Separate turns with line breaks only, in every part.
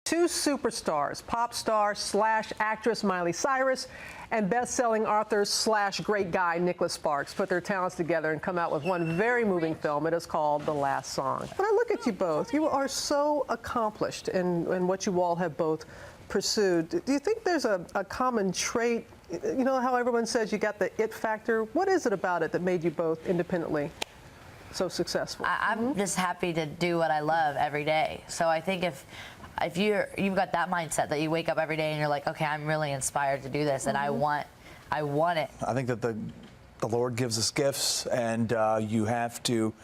Two superstars, pop star slash actress Miley Cyrus and best-selling author slash great guy Nicholas Sparks put their talents together and come out with one very moving film. It is called The Last Song. When I look at you both, you are so accomplished in what you all have both pursued. Do you think there's a common trait? You know how everyone says you got the it factor? What is it about it that made you both independently so successful?
I'm just happy to do what I love every day. So I think if you've got that mindset that you wake up every day and you're like, okay, I'm really inspired to do this, and I want it.
I think that the Lord gives us gifts, and you have to,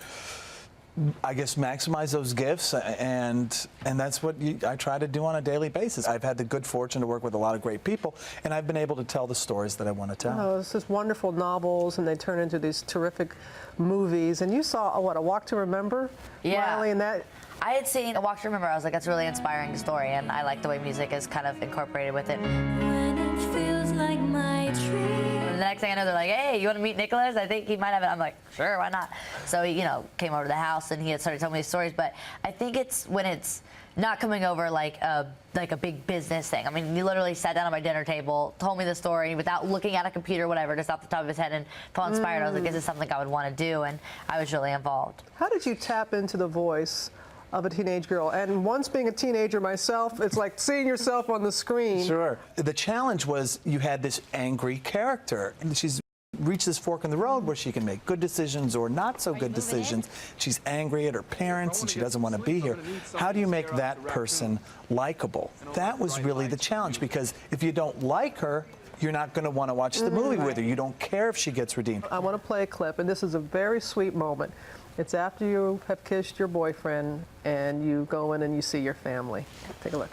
I guess, maximize those gifts, and that's what I try to do on a daily basis. I've had the good fortune to work with a lot of great people, and I've been able to tell the stories that I want to tell.
Oh, it's just wonderful novels, and they turn into these terrific movies. And you saw, what, A Walk to Remember?
Yeah.
Miley, and that.
I had seen A Walk to Remember. I was like, that's a really inspiring story, and I like the way music is kind of incorporated with it.
When it feels like my dream.
And the next thing I know, they're like, hey, you want to meet Nicholas? I think he might have it. I'm like, sure, why not? So he, came over to the house, and he had started telling me these stories. But I think it's when it's not coming over like a big business thing. I mean, he literally sat down at my dinner table, told me the story without looking at a computer, whatever, just off the top of his head, and felt inspired. I was like, this is something I would want to do, and I was really involved.
How did you tap into the voice of a teenage girl? And once being a teenager myself, it's like seeing yourself on the screen.
Sure. The challenge was you had this angry character, and she's reached this fork in the road where she can make good decisions or not so good decisions. She's angry at her parents and she doesn't want to be here. How do you make that person likable? That was really the challenge, because if you don't like her, you're not going to want to watch the movie with her. You don't care if she gets redeemed.
I want to play a clip, and this is a very sweet moment. It's after you have kissed your boyfriend and you go in and you see your family. Take a look.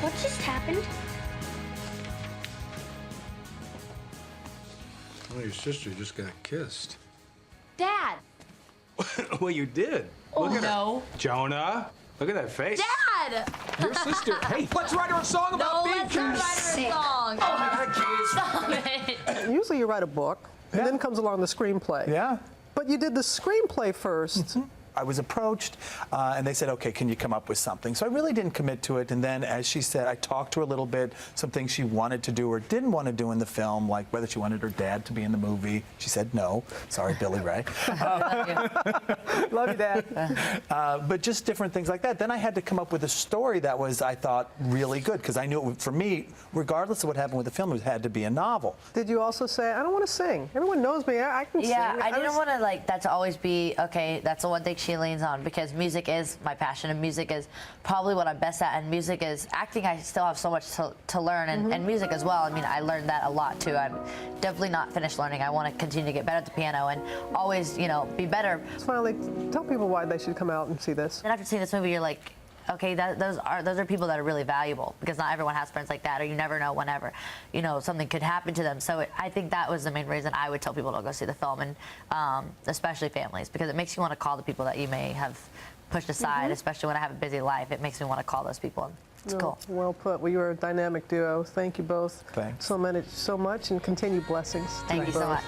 What just happened?
Well, your sister just got kissed.
Dad!
Well, you did. Look at
no.
her. Jonah, look at that face.
Dad!
Your sister. Hey, let's write her a song about being
let's not write her a song.
Oh, my God, kids.
Stop it.
Usually you write a book, and then comes along the screenplay.
Yeah.
But you did the screenplay first.
I was approached, and they said, okay, can you come up with something? So I really didn't commit to it, and then, as she said, I talked to her a little bit, some things she wanted to do or didn't want to do in the film, like whether she wanted her dad to be in the movie. She said no. Sorry, Billy Ray.
Love you, Dad.
But just different things like that. Then I had to come up with a story that was, I thought, really good, because I knew, for me, regardless of what happened with the film, it had to be a novel.
Did you also say, I don't want to sing? Everyone knows me. I can sing.
Yeah, I didn't want to, that to always be, okay, that's the one thing she leans on, because music is my passion, and music is probably what I'm best at, and music is acting. I still have so much to learn, and music as well. I mean, I learned that a lot too. I'm definitely not finished learning. I want to continue to get better at the piano and always, be better.
Smiley, tell people why they should come out and see this.
And after seeing this movie, you're like, okay, those are people that are really valuable, because not everyone has friends like that, or you never know whenever, something could happen to them. So I think that was the main reason I would tell people to go see the film, and especially families, because it makes you want to call the people that you may have pushed aside, especially when I have a busy life. It makes me want to call those people. It's cool.
Well put. Well, you are a dynamic duo. Thank you both
Thanks.
so much, and continued blessings.
Thank you so much.